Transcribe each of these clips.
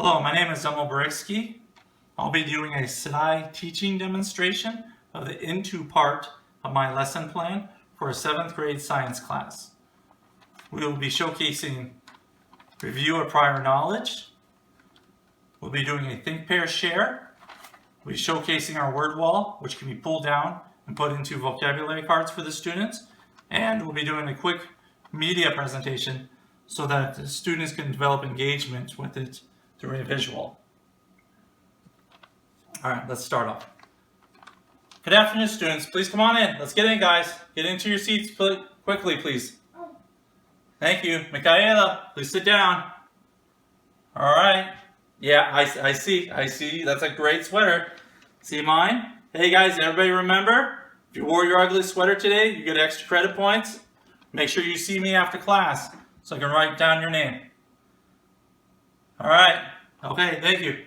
Hello, my name is Emil Bariksky. I'll be doing a SDAIE teaching demonstration of the Into part of my lesson plan for a 7th grade science class. We will be showcasing review of prior knowledge. We'll be doing a think, pair, share. We'll be showcasing our word wall, which can be pulled down and put into vocabulary cards for the students. And we'll be doing a quick media presentation so that the students can develop engagement with it through a visual. All right, let's start off. Good afternoon, students. Please come on in. Let's get in, guys. Get into your seats quickly, please. Thank you. Michaela, please sit down. All right. Yeah, I see. That's a great sweater. See mine? Hey, guys, everybody remember? If you wore your ugly sweater today, you get extra credit points. Make sure you see me after class so I can write down your name. All right. Okay, thank you.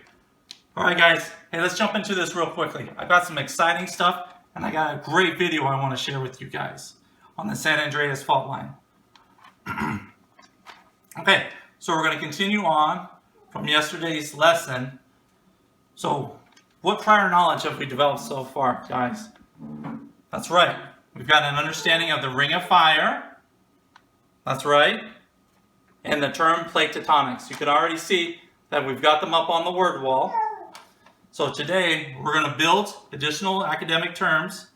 All right, guys. Hey, let's jump into this real quickly. I've got some exciting stuff, and I got a great video I want to share with you guys on the San Andreas fault line. Okay, so we're going to continue on from yesterday's lesson. So, what prior knowledge have we developed so far, guys? That's right. We've got an understanding of the ring of fire. That's right. And the term plate tectonics. You can already see that we've got them up on the word wall. So today we're going to build additional academic terms,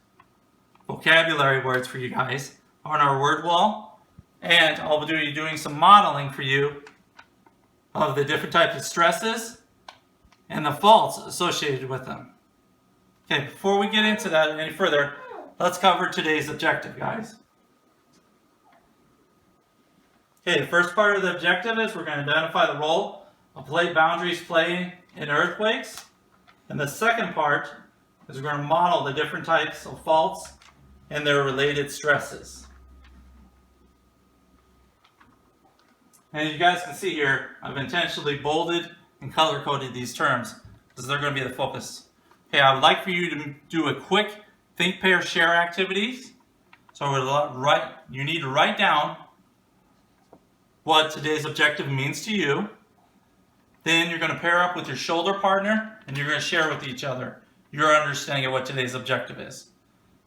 vocabulary words for you guys on our word wall. And I'll be doing some modeling for you of the different types of stresses and the faults associated with them. Okay, before we get into that any further, let's cover today's objective, guys. Okay, the first part of the objective is we're going to identify the role of plate boundaries play in earthquakes. And the second part is we're going to model the different types of faults and their related stresses. And as you guys can see here, I've intentionally bolded and color-coded these terms because they're going to be the focus. Okay, I would like for you to do a quick think, pair, share activities. So you need to write down what today's objective means to you. Then you're going to pair up with your shoulder partner and you're going to share with each other your understanding of what today's objective is.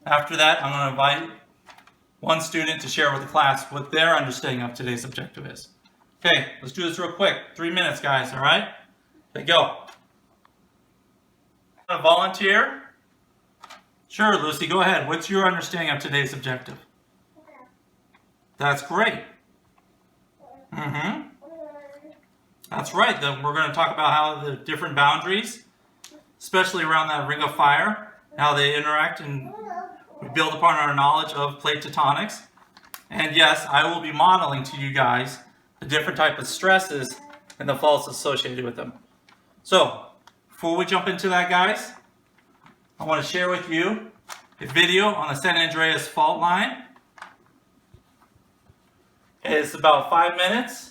After that, I'm going to invite one student to share with the class what their understanding of today's objective is. Okay, let's do this real quick. 3 minutes, guys, all right? Okay, go. A volunteer? Sure, Lucy, go ahead. What's your understanding of today's objective? That's great. That's right. Then we're going to talk about how the different boundaries, especially around that ring of fire, how they interact, and we build upon our knowledge of plate tectonics. And yes, I will be modeling to you guys the different type of stresses and the faults associated with them. So, before we jump into that, guys, I want to share with you a video on the San Andreas fault line. It's about 5 minutes.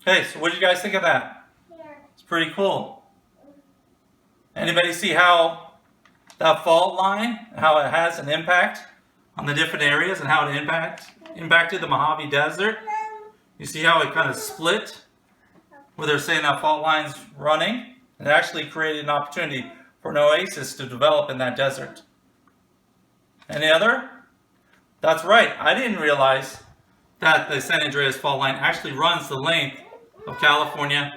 Okay, so what do you guys think of that? It's pretty cool. Anybody see how that fault line, how it has an impact on the different areas and how it impacted the Mojave Desert? You see how it kind of split, where they're saying that fault line's running, and it actually created an opportunity for an oasis to develop in that desert. Any other? That's right, I didn't realize that the San Andreas fault line actually runs the length of California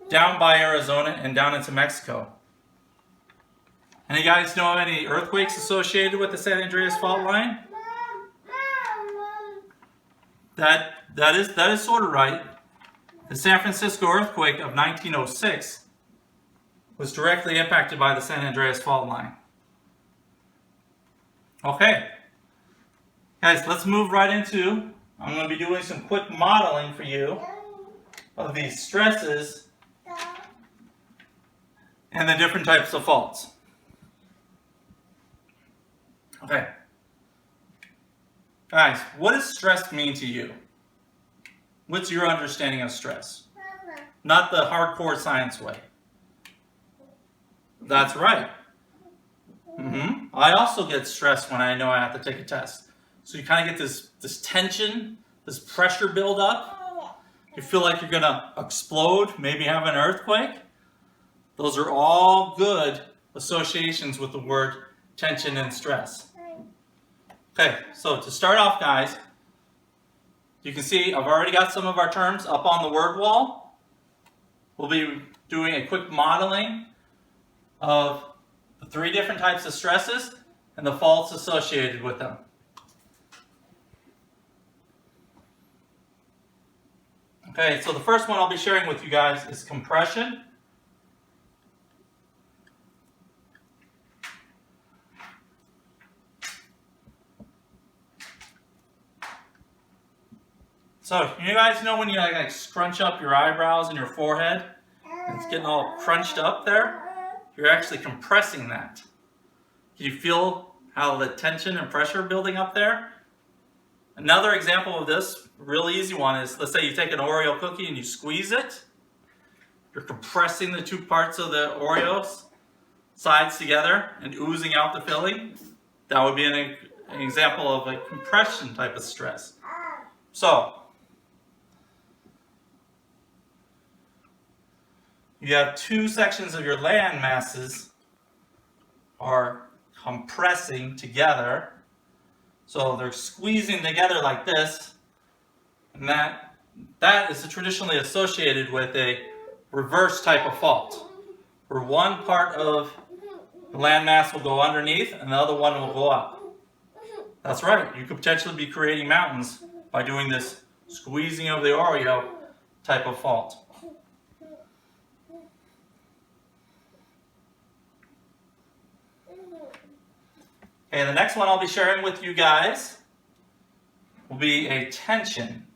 down by Arizona and down into Mexico. Any guys know of any earthquakes associated with the San Andreas fault line? That is sort of right. The San Francisco earthquake of 1906 was directly impacted by the San Andreas fault line. Okay. Guys, let's move right into, I'm going to be doing some quick modeling for you of these stresses and the different types of faults. Okay. Guys, what does stress mean to you? What's your understanding of stress? Not the hardcore science way. That's right. I also get stressed when I know I have to take a test. So you kind of get this tension, this pressure build up. You feel like you're gonna explode, maybe have an earthquake. Those are all good associations with the word tension and stress. Okay, so to start off, guys, you can see I've already got some of our terms up on the word wall. We'll be doing a quick modeling of the 3 different types of stresses and the faults associated with them. Okay, so the first one I'll be sharing with you guys is compression. So, you guys know when you like scrunch up your eyebrows and your forehead, and it's getting all crunched up there? You're actually compressing that. Can you feel how the tension and pressure building up there? Another example of this, really easy one, is let's say you take an Oreo cookie and you squeeze it. You're compressing the 2 parts of the Oreos sides together and oozing out the filling. That would be an example of a compression type of stress. So, you have 2 sections of your land masses are compressing together. So they're squeezing together like this, and that is traditionally associated with a reverse type of fault, where one part of the landmass will go underneath and the other one will go up. That's right, you could potentially be creating mountains by doing this squeezing of the Oreo type of fault. Okay, the next one I'll be sharing with you guys will be a tension.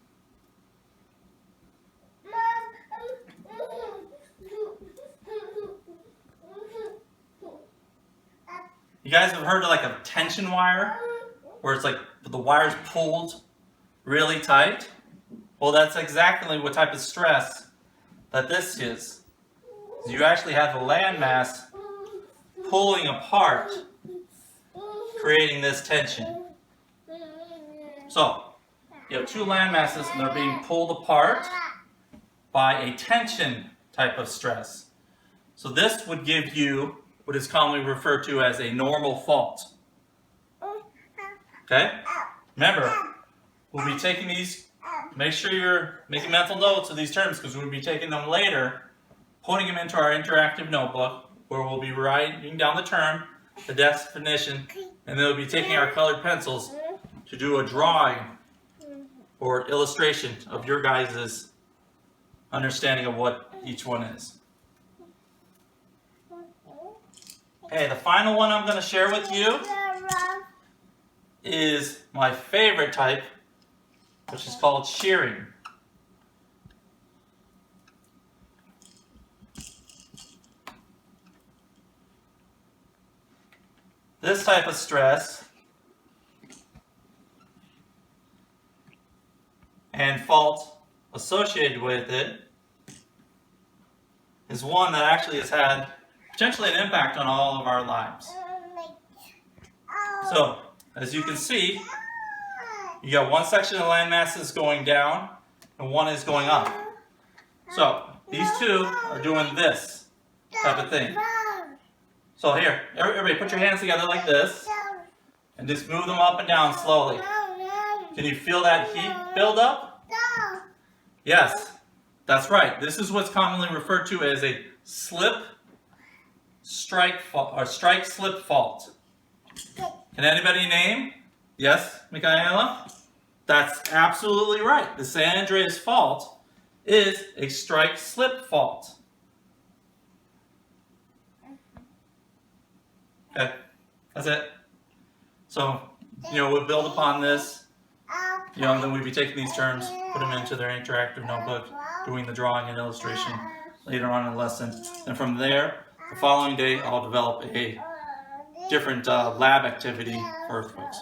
You guys have heard of like a tension wire, where it's like the wire's pulled really tight? Well, that's exactly what type of stress that this is. So you actually have the landmass pulling apart, creating this tension. So, you have 2 land masses and they're being pulled apart by a tension type of stress. So this would give you what is commonly referred to as a normal fault. Okay? Remember, we'll be taking these, make sure you're making mental notes of these terms because we'll be taking them later, putting them into our interactive notebook where we'll be writing down the term, the definition, and then we'll be taking our colored pencils to do a drawing or illustration of your guys' understanding of what each one is. Okay, the final one I'm going to share with you is my favorite type, which is called shearing. This type of stress and fault associated with it is one that actually has had potentially an impact on all of our lives. So, as you can see, you got one section of land masses going down and one is going up. So, these 2 are doing this type of thing. So here, everybody put your hands together like this and just move them up and down slowly. Can you feel that heat build up? Yes, that's right. This is what's commonly referred to as a slip-strike fault or strike-slip fault. Can anybody name? Yes, Michaela? That's absolutely right. The San Andreas fault is a strike-slip fault. Okay, that's it. So, we'll build upon this. And then we'll be taking these terms, put them into their interactive notebook, doing the drawing and illustration later on in the lesson. And from there, the following day, I'll develop a different lab activity for earthquakes.